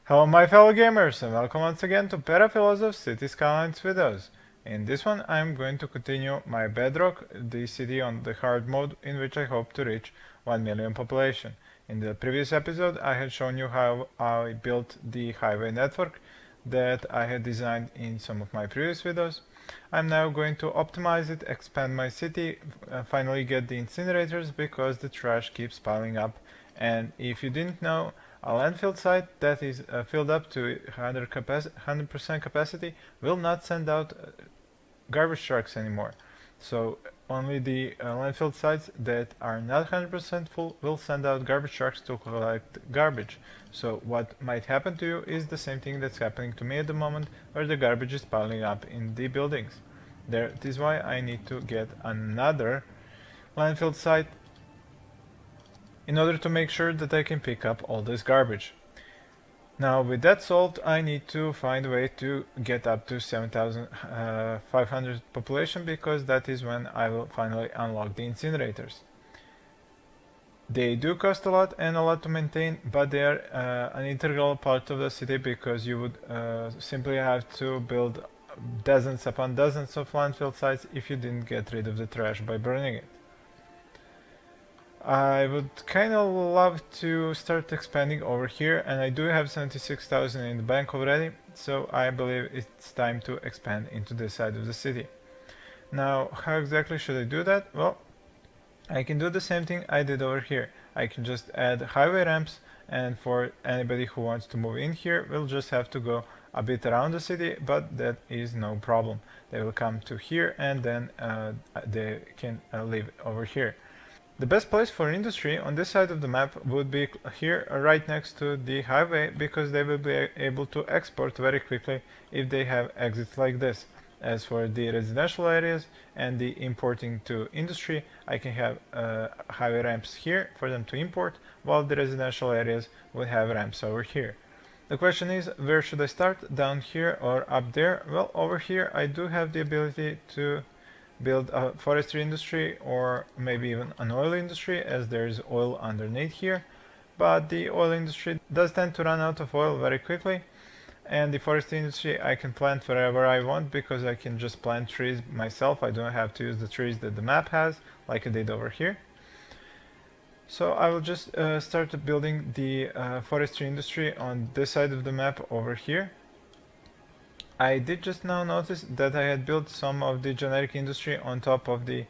Hello my fellow gamers and welcome once again to Perafilozof City Skylines videos. In this one I'm going to continue my Bedrock, the city on the hard mode in which I hope to reach 1 million population. In the previous episode I had shown you how I built the highway network that I had designed in some of my previous videos. I'm now going to optimize it, expand my city, finally get the incinerators because the trash keeps piling up, and if you didn't know, a landfill site that is filled up to 100% capacity will not send out garbage trucks anymore. So only the landfill sites that are not 100% full will send out garbage trucks to collect garbage. So what might happen to you is the same thing that's happening to me at the moment, where the garbage is piling up in the buildings. This is why I need to get another landfill site in order to make sure that I can pick up all this garbage. Now with that solved, I need to find a way to get up to 7,500 population, because that is when I will finally unlock the incinerators. They do cost a lot and a lot to maintain, but they are an integral part of the city, because you would simply have to build dozens upon dozens of landfill sites if you didn't get rid of the trash by burning it. I would kind of love to start expanding over here, and I do have 76,000 in the bank already, so I believe it's time to expand into this side of the city. Now, how exactly should I do that? Well, I can do the same thing I did over here. I can just add highway ramps, and for anybody who wants to move in here, we'll just have to go a bit around the city, but that is no problem. They will come to here, and then they can live over here. The best place for industry on this side of the map would be here, right next to the highway, because they will be able to export very quickly if they have exits like this. As for the residential areas and the importing to industry, I can have highway ramps here for them to import, while the residential areas would have ramps over here. The question is, where should I start? Down here or up there? Well, over here I do have the ability to build a forestry industry, or maybe even an oil industry, as there is oil underneath here, but the oil industry does tend to run out of oil very quickly, and the forestry industry I can plant wherever I want, because I can just plant trees myself. I don't have to use the trees that the map has, like I did over here. So I will just start building the forestry industry on this side of the map over here. I did just now notice that I had built some of the generic industry on top of the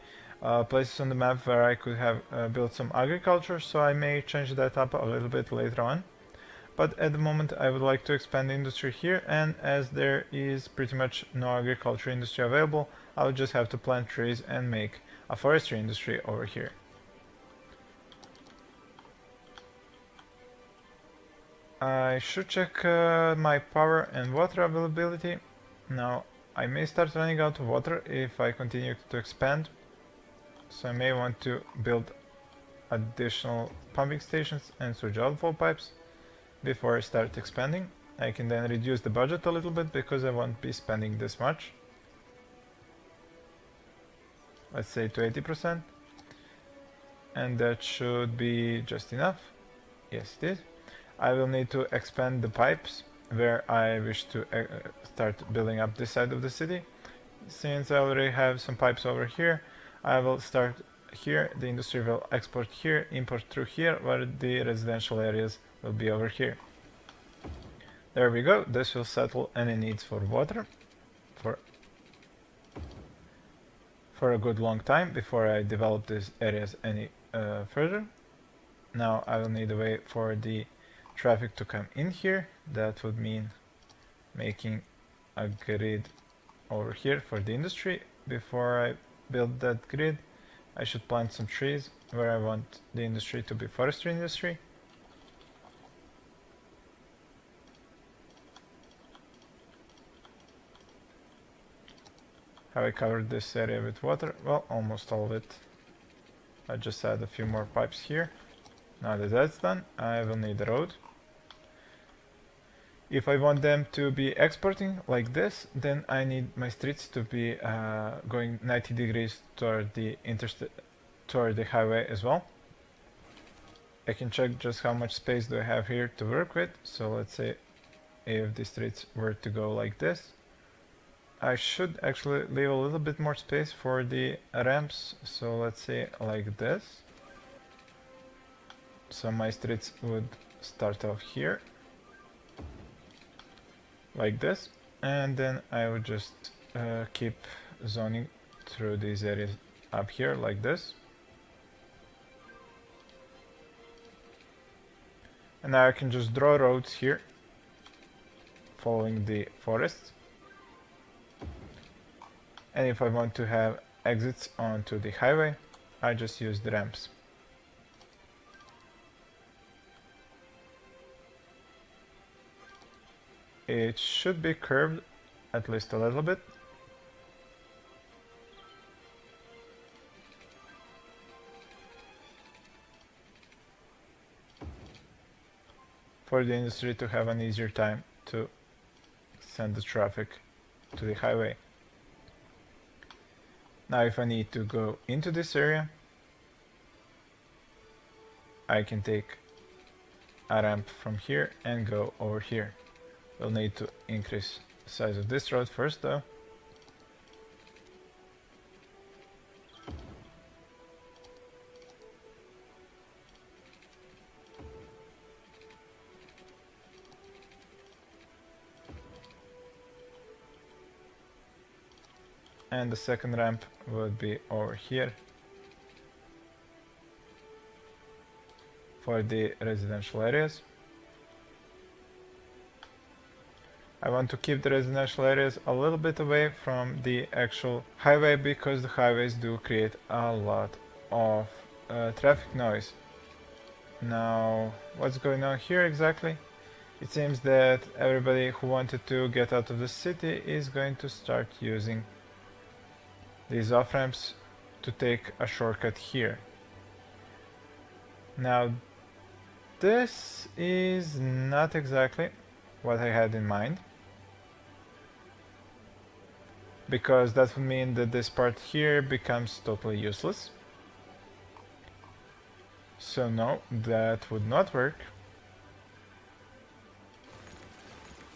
places on the map where I could have built some agriculture, so I may change that up a little bit later on. But at the moment I would like to expand the industry here, and as there is pretty much no agriculture industry available, I would just have to plant trees and make a forestry industry over here. I should check my power and water availability. Now, I may start running out of water if I continue to expand, so I may want to build additional pumping stations and sewage outflow pipes before I start expanding. I can then reduce the budget a little bit, because I won't be spending this much. Let's say to 80%, and that should be just enough. Yes, it is. I will need to expand the pipes where I wish to start building up this side of the city. Since I already have some pipes over here, I will start here, the industry will export here, import through here, where the residential areas will be over here. There we go. This will settle any needs for water for a good long time before I develop these areas any further. Now I will need a way for the traffic to come in here. That would mean making a grid over here for the industry. Before I build that grid, I should plant some trees where I want the industry to be forestry industry. Have I covered this area with water? Well, almost all of it. I just add a few more pipes here. Now that that's done, I will need a road. If I want them to be exporting like this, then I need my streets to be going 90 degrees toward the highway as well. I can check just how much space do I have here to work with. So let's say if the streets were to go like this. I should actually leave a little bit more space for the ramps, so let's say like this. So my streets would start off here, like this, and then I would just keep zoning through these areas up here, like this. And now I can just draw roads here, following the forest. And if I want to have exits onto the highway, I just use the ramps. It should be curved at least a little bit. For the industry to have an easier time to send the traffic to the highway. Now if I need to go into this area, I can take a ramp from here and go over here. We'll need to increase the size of this road first though. And the second ramp would be over here for the residential areas. I want to keep the residential areas a little bit away from the actual highway because the highways do create a lot of traffic noise. Now, what's going on here exactly? It seems that everybody who wanted to get out of the city is going to start using these off-ramps to take a shortcut here. Now, this is not exactly what I had in mind, because that would mean that this part here becomes totally useless. So no, that would not work.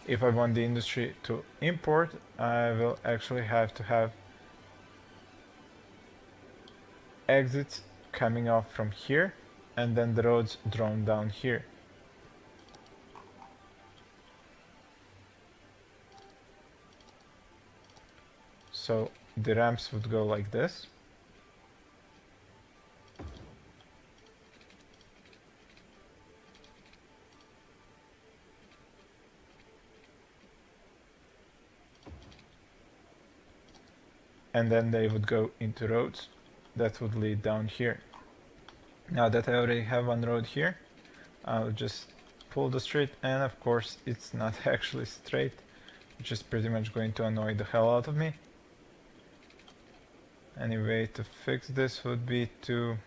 If I want the industry to import, I will actually have to have exits coming off from here and then the roads drawn down here. So the ramps would go like this. And then they would go into roads that would lead down here. Now that I already have one road here, I'll just pull the street, and of course it's not actually straight, which is pretty much going to annoy the hell out of me. Any way to fix this would be to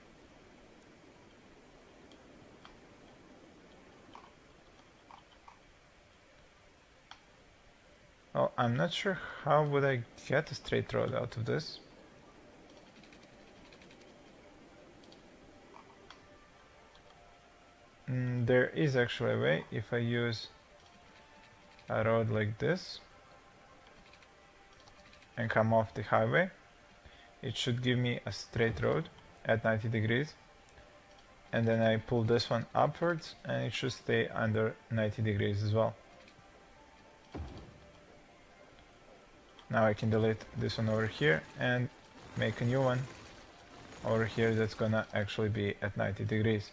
well, I'm not sure how would I get a straight road out of this. There is actually a way. If I use a road like this and come off the highway, it should give me a straight road at 90 degrees, and then I pull this one upwards and it should stay under 90 degrees as well. Now I can delete this one over here and make a new one over here that's gonna actually be at 90 degrees.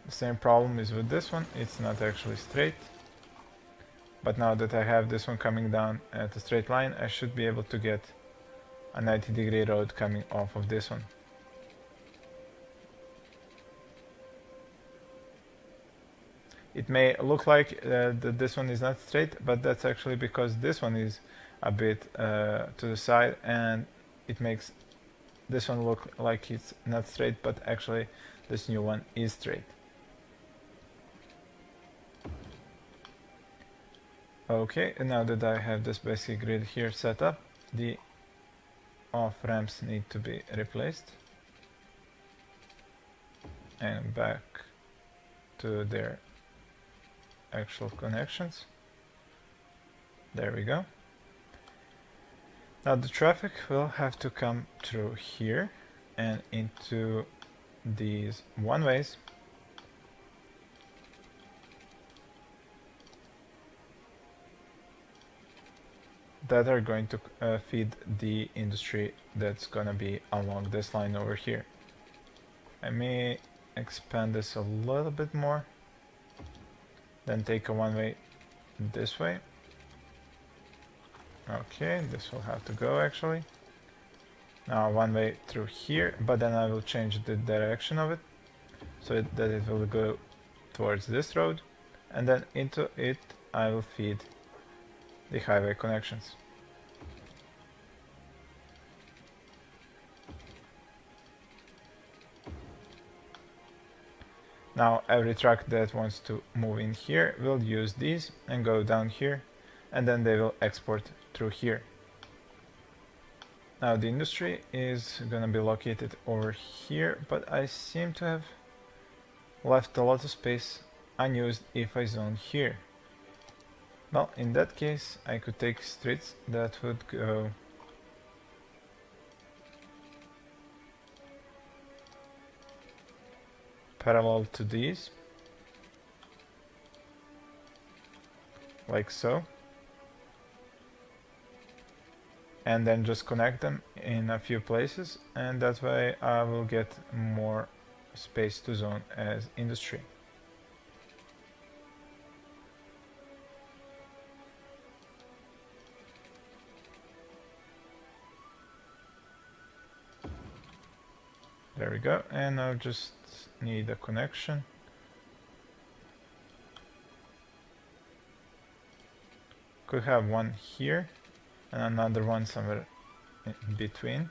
The same problem is with this one, it's not actually straight. But now that I have this one coming down at a straight line, I should be able to get a 90-degree road coming off of this one. It may look like that this one is not straight, but that's actually because this one is a bit to the side, and it makes this one look like it's not straight, but actually this new one is straight. Okay, and now that I have this basic grid here set up, the off ramps need to be replaced. and back to their actual connections. There we go. Now the traffic will have to come through here and into these one-ways. That are going to feed the industry that's gonna be along this line over here. I may expand this a little bit more, then take a one-way this way. Okay, this will have to go actually. Now one way through here, but then I will change the direction of it so that it will go towards this road, and then into it I will feed the highway connections. Now every truck that wants to move in here will use these and go down here, and then they will export through here. Now the industry is gonna be located over here, but I seem to have left a lot of space unused if I zone here. Well, in that case I could take streets that would go parallel to these, like so, and then just connect them in a few places, and that way I will get more space to zone as industry. There we go, and I'll just need a connection. Could have one here and another one somewhere in between,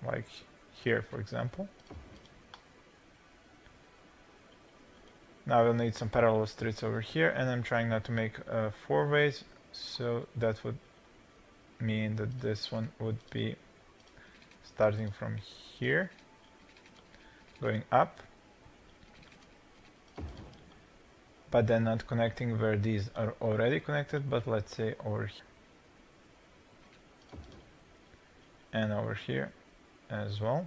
like here for example. Now we'll need some parallel streets over here, and I'm trying not to make 4 ways, so that would mean that this one would be starting from here, going up, but then not connecting where these are already connected, but let's say over here and over here as well.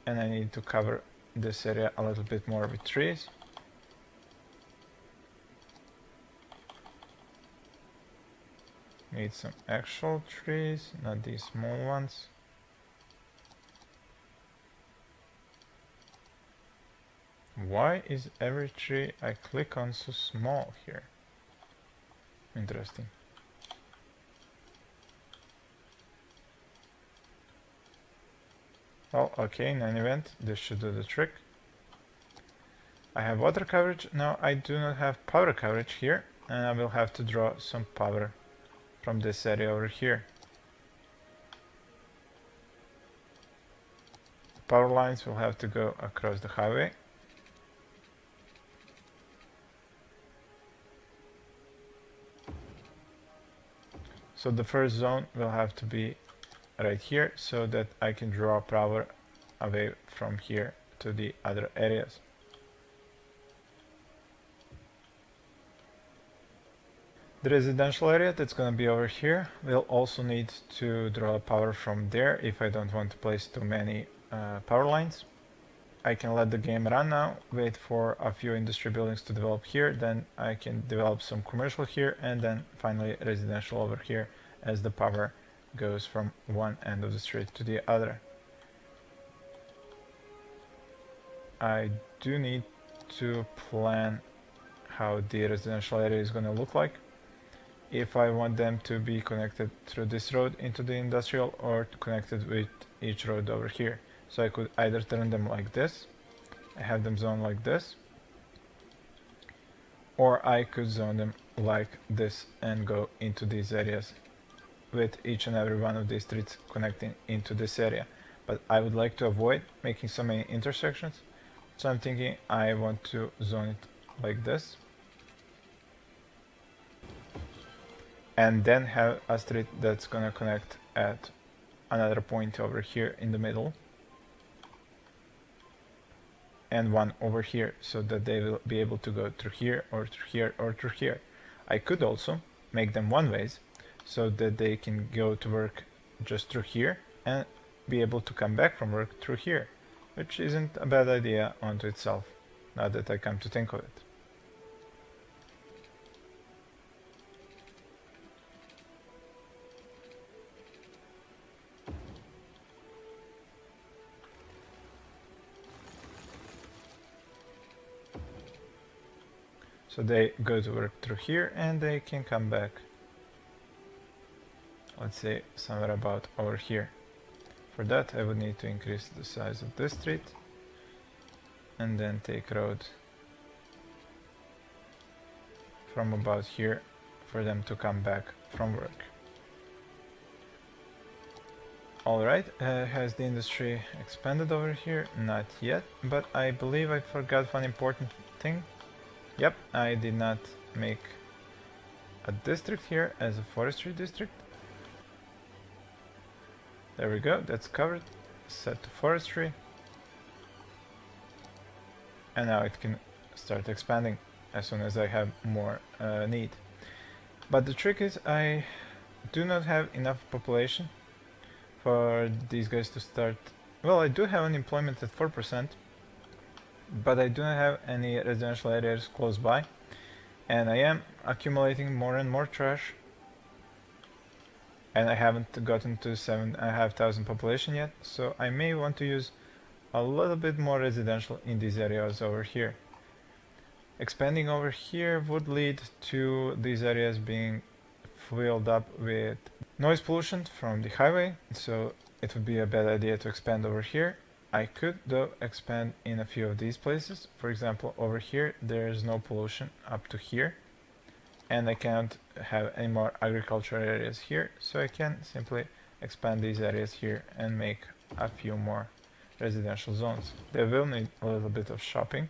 And I need to cover this area a little bit more with trees. Need some actual trees, not these small ones. Why is every tree I click on so small here? Interesting. Well, okay, in any event, this should do the trick. I have water coverage. Now I do not have power coverage here, and I will have to draw some power from this area over here. Power lines will have to go across the highway. So the first zone will have to be right here, so that I can draw power away from here to the other areas. The residential area that's going to be over here will also need to draw power from there if I don't want to place too many power lines. I can let the game run now, wait for a few industry buildings to develop here, then I can develop some commercial here, and then finally residential over here as the power goes from one end of the street to the other. I do need to plan how the residential area is going to look like. If I want them to be connected through this road into the industrial, or connected with each road over here. So I could either turn them like this, I have them zoned like this, or I could zone them like this and go into these areas with each and every one of these streets connecting into this area. But I would like to avoid making so many intersections, so I'm thinking I want to zone it like this, and then have a street that's gonna connect at another point over here in the middle, and one over here, so that they will be able to go through here or through here or through here. I could also make them one ways, so that they can go to work just through here and be able to come back from work through here, which isn't a bad idea onto itself, now that I come to think of it. So they go to work through here and they can come back, let's say somewhere about over here. For that I would need to increase the size of this street and then take road from about here for them to come back from work. Alright, has the industry expanded over here? Not yet, but I believe I forgot one important thing. Yep, I did not make a district here as a forestry district. There we go, that's covered. Set to forestry. And now it can start expanding as soon as I have more need. But the trick is I do not have enough population for these guys to start. Well, I do have unemployment at 4%, but I do not have any residential areas close by, and I am accumulating more and more trash, and I haven't gotten to 7,500 population yet, so I may want to use a little bit more residential in these areas over here. Expanding over here would lead to these areas being filled up with noise pollution from the highway, so it would be a bad idea to expand over here. I could though expand in a few of these places. For example, over here there is no pollution up to here, and I can't have any more agricultural areas here, so I can simply expand these areas here and make a few more residential zones. They will need a little bit of shopping.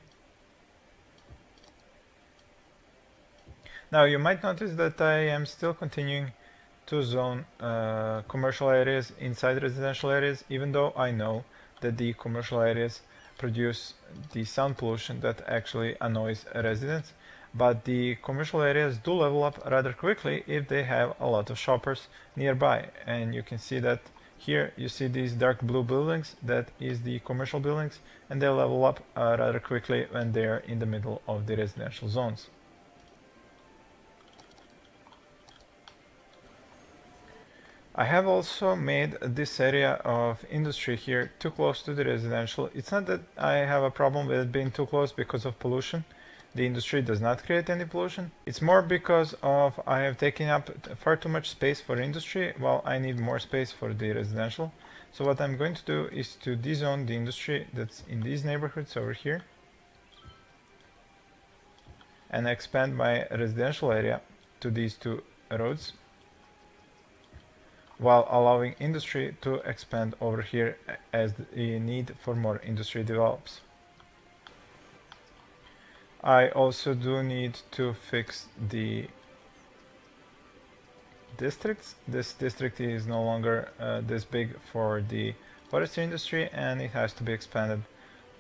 Now you might notice that I am still continuing to zone commercial areas inside residential areas, even though I know that the commercial areas produce the sound pollution that actually annoys residents, but the commercial areas do level up rather quickly if they have a lot of shoppers nearby. And you can see that here you see these dark blue buildings, that is the commercial buildings, and they level up rather quickly when they are in the middle of the residential zones. I have also made this area of industry here too close to the residential. It's not that I have a problem with it being too close because of pollution. The industry does not create any pollution. It's more because of I have taken up far too much space for industry while I need more space for the residential. So what I'm going to do is to dezone the industry that's in these neighborhoods over here and expand my residential area to these two roads, while allowing industry to expand over here as the need for more industry develops. I also do need to fix the districts. This district is no longer this big for the forestry industry, and it has to be expanded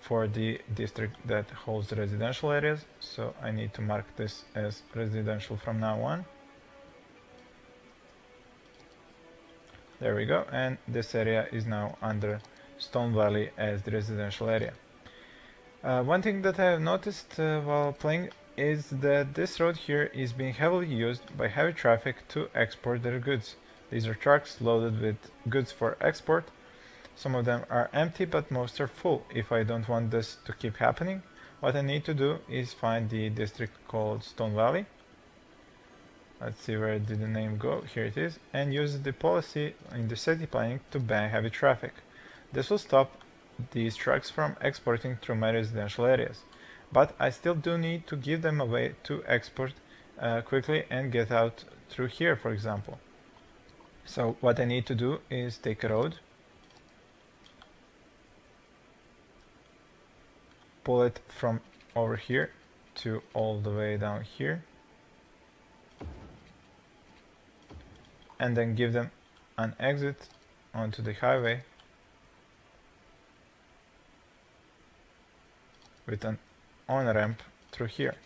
for the district that holds the residential areas. So I need to mark this as residential from now on. There we go, and this area is now under Stone Valley as the residential area. One thing that I have noticed while playing is that this road here is being heavily used by heavy traffic to export their goods. These are trucks loaded with goods for export. Some of them are empty, but most are full. If I don't want this to keep happening, what I need to do is find the district called Stone Valley. Let's see, where did the name go? Here it is. And use the policy in the city planning to ban heavy traffic. This will stop these trucks from exporting through my residential areas. But I still do need to give them a way to export quickly and get out through here, for example. So what I need to do is take a road, pull it from over here to all the way down here, and then give them an exit onto the highway with an on-ramp through here.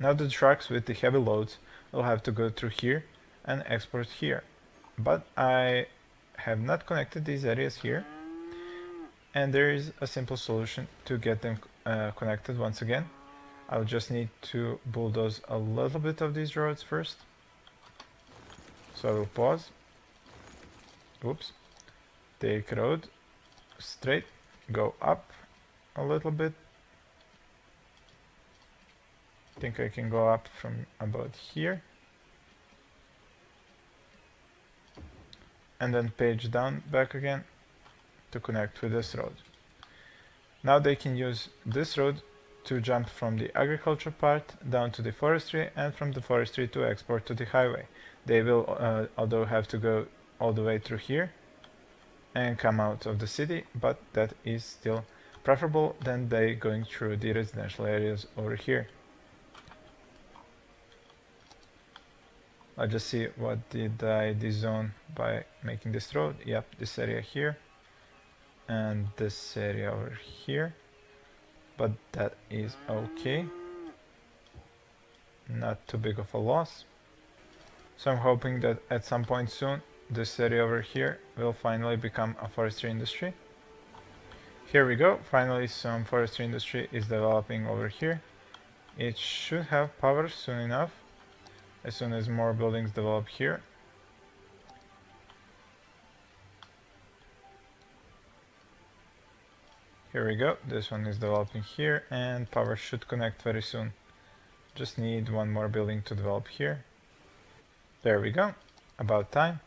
Now the trucks with the heavy loads will have to go through here and export here. But I have not connected these areas here, and there is a simple solution to get them connected once again. I'll just need to bulldoze a little bit of these roads first. So I will pause. Oops. Take road straight, go up a little bit. I think I can go up from about here. And then page down back again to connect with this road. Now they can use this road to jump from the agriculture part down to the forestry, and from the forestry to export to the highway. They will although have to go all the way through here and come out of the city, but that is still preferable than they going through the residential areas over here. Let's just see what did I dezone by making this road. Yep, this area here and this area over here, but that is okay, not too big of a loss. So I'm hoping that at some point soon this area over here will finally become a forestry industry. Here we go, finally some forestry industry is developing over here. It should have power soon enough, as soon as more buildings develop here. Here we go, this one is developing here and power should connect very soon. Just need one more building to develop here. There we go, about time.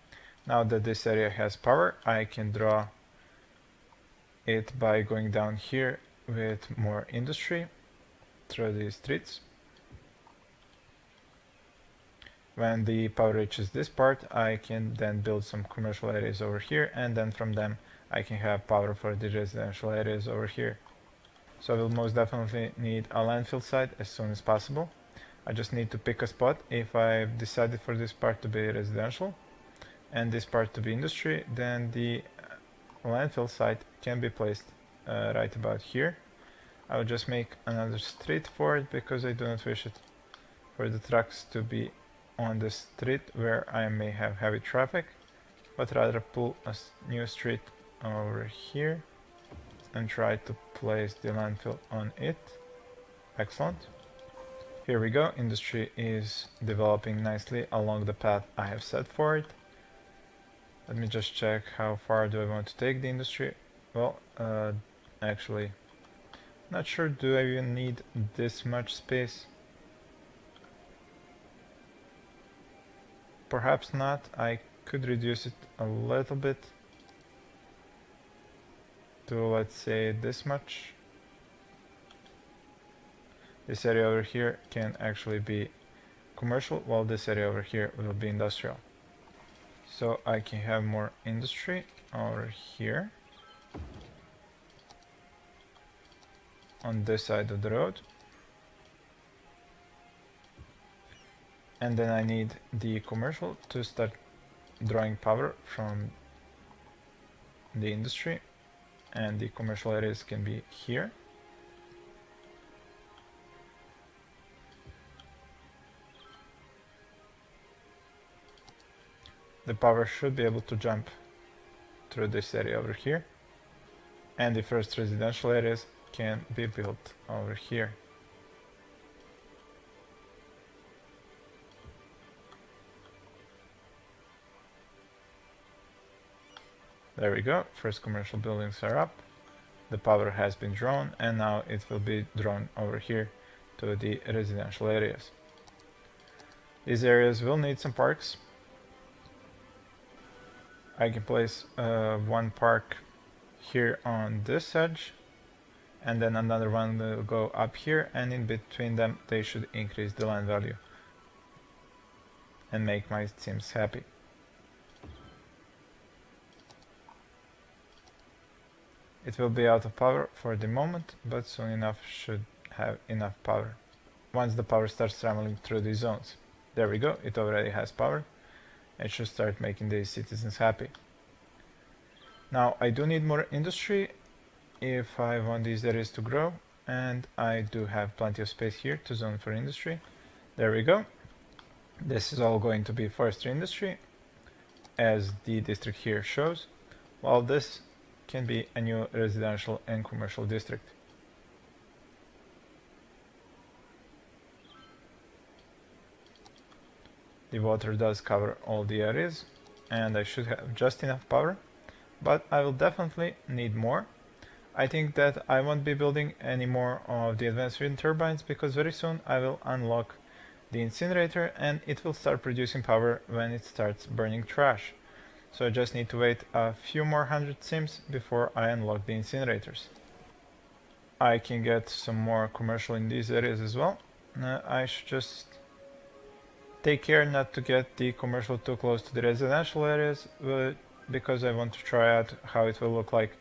Now that this area has power, I can draw it by going down here with more industry through these streets. When the power reaches this part, I can then build some commercial areas over here, and then from them I can have power for the residential areas over here. So I will most definitely need a landfill site as soon as possible. I just need to pick a spot. If I've decided for this part to be residential and this part to be industry, then the landfill site can be placed right about here. I'll just make another street for it because I do not wish it for the trucks to be on the street where I may have heavy traffic, but rather pull a new street over here and try to place the landfill on it. Excellent. Here we go, industry is developing nicely along the path I have set for it. Let me just check how far do I want to take the industry. Well, actually, not sure, do I even need this much space? Perhaps not. I could reduce it a little bit to, let's say, this much. This area over here can actually be commercial, while this area over here will be industrial. So I can have more industry over here on this side of the road. And then I need the commercial to start drawing power from the industry, and the commercial areas can be here. The power should be able to jump through this area over here, and the first residential areas can be built over here. There we go, first commercial buildings are up, the power has been drawn, and now it will be drawn over here to the residential areas. These areas will need some parks. I can place one park here on this edge, and then another one will go up here, and in between them they should increase the land value and make my teams happy. It will be out of power for the moment, but soon enough should have enough power once the power starts traveling through these zones. There we go, it already has power. It should start making the citizens happy. Now I do need more industry if I want these areas to grow, and I do have plenty of space here to zone for industry. There we go. This is all going to be forestry industry, as the district here shows, while this can be a new residential and commercial district. The water does cover all the areas, and I should have just enough power, but I will definitely need more. I think that I won't be building any more of the advanced wind turbines because very soon I will unlock the incinerator and it will start producing power when it starts burning trash. So I just need to wait a few more 100 sims before I unlock the incinerators. I can get some more commercial in these areas as well. I should just take care not to get the commercial too close to the residential areas, because I want to try out how it will look like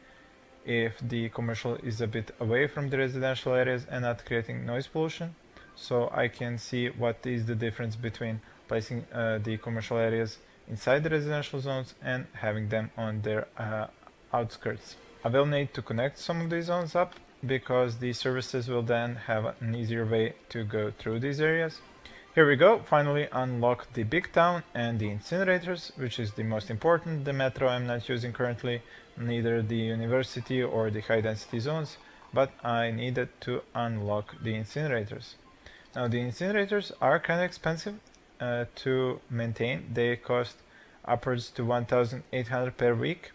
if the commercial is a bit away from the residential areas and not creating noise pollution. So I can see what is the difference between placing the commercial areas inside the residential zones and having them on their outskirts. I will need to connect some of these zones up because the services will then have an easier way to go through these areas. Here we go, finally unlock the big town and the incinerators, which is the most important. The metro I'm not using currently, neither the university or the high density zones, but I needed to unlock the incinerators. Now the incinerators are kind of expensive to maintain. They cost upwards to 1,800 per week,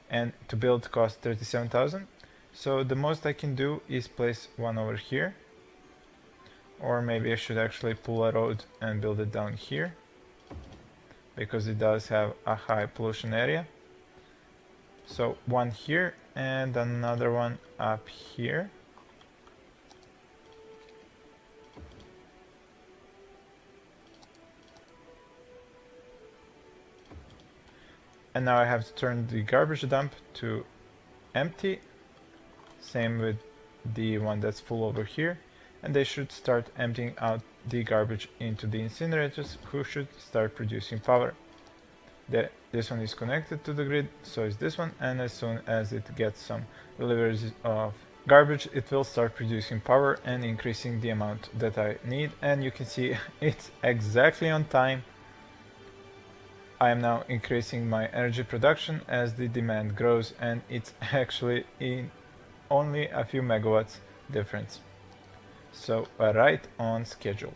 and to build cost 37,000. So the most I can do is place one over here. Or maybe I should actually pull a road and build it down here, because it does have a high pollution area. So one here and another one up here. And now I have to turn the garbage dump to empty. Same with the one that's full over here. And they should start emptying out the garbage into the incinerators, who should start producing power. This one is connected to the grid, so is this one, and as soon as it gets some deliveries of garbage, it will start producing power and increasing the amount that I need. And you can see it's exactly on time. I am now increasing my energy production as the demand grows, and it's actually in only a few megawatts difference. So right on schedule.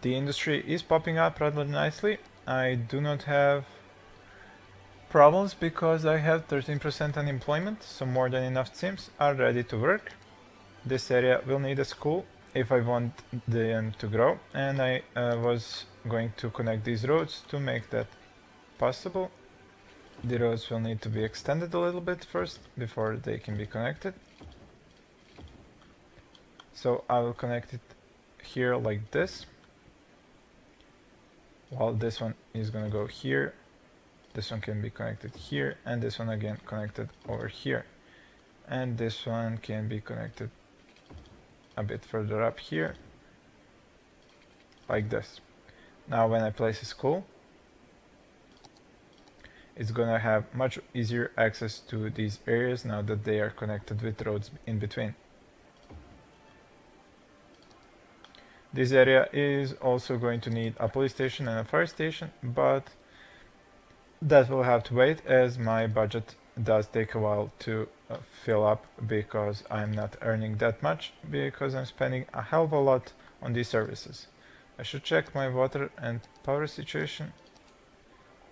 The industry is popping up rather nicely. I do not have problems because I have 13% unemployment, so more than enough sims are ready to work. This area will need a school if I want them to grow, and I was going to connect these roads to make that possible. The roads will need to be extended a little bit first before they can be connected. So I will connect it here like this, while this one is gonna go here. This one can be connected here, and this one again connected over here. And this one can be connected a bit further up here, like this. Now when I place a school, it's gonna have much easier access to these areas now that they are connected with roads in between. This area is also going to need a police station and a fire station, but that will have to wait as my budget does take a while to fill up, because I'm not earning that much, because I'm spending a hell of a lot on these services. I should check my water and power situation.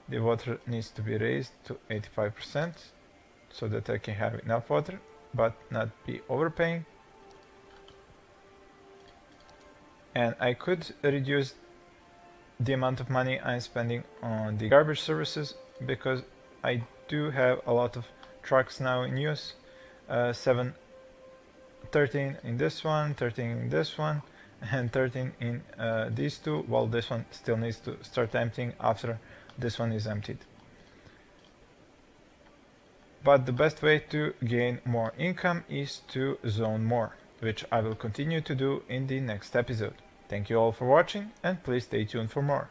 The water needs to be raised to 85% so that I can have enough water but not be overpaying. And I could reduce the amount of money I'm spending on the garbage services, because I do have a lot of trucks now in use. 13 in this one, 13 in this one, and 13 in these two, while this one still needs to start emptying after this one is emptied. But the best way to gain more income is to zone more, which I will continue to do in the next episode. Thank you all for watching, and please stay tuned for more.